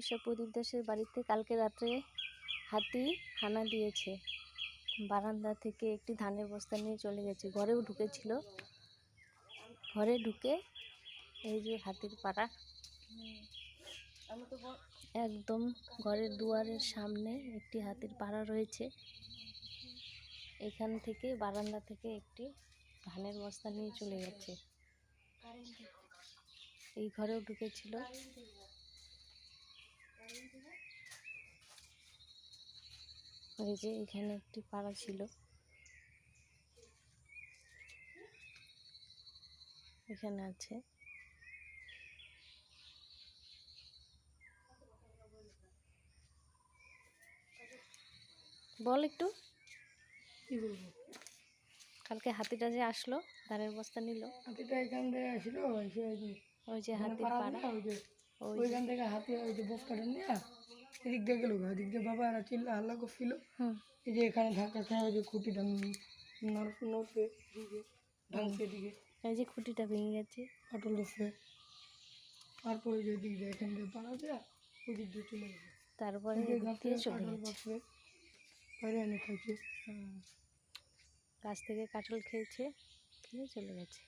চিকিৎসক প্রদীপ দাসের বাড়িতে কালকে রাত্রে হাতি হানা দিয়েছে। বারান্দা থেকে একটি ধানের বস্তা নিয়ে চলে গেছে। ঘরেও ঢুকেছিল। ঘরে ঢুকে এই যে হাতির পাড়া একদম ঘরের দুয়ারের সামনে একটি হাতির পাড়া রয়েছে। এখান থেকে বারান্দা থেকে একটি ধানের বস্তা নিয়ে চলে গেছে। এই ঘরেও ঢুকেছিল। এই যে এখানে একটি পাড়া ছিল, এখানে আছে। বল একটু কি বলবো? কালকে হাতিটা যে আসলো ধানের বস্তা নিল, হাতিটা এখান থেকে আসলো, ওই যে হাতির পাড়া, ওইখান থেকে হাতি ওই যে বস্তাটা নিয়ে এদিক দিয়ে গেল। এদিক দিয়ে বাবা এরা চিল্লা হাল্লা করছিল। এই যে এখানে ধাক্কা খেয়ে ওই যে খুঁটিটা নড়ছে, এদিকে ভাঙছে, এদিকে এই যে খুঁটিটা ভেঙে গেছে, ফাটল ধরছে। তারপরে যে দিক দিয়ে এখান থেকে পাড়া দেওয়া ওই দিক দিয়ে চলে গেছে। তারপরে এদিক দিয়ে চলে গেছে। বাইরে এনে খাইছে, গাছ থেকে কাঁঠাল খেয়েছে, খেয়ে চলে গেছে।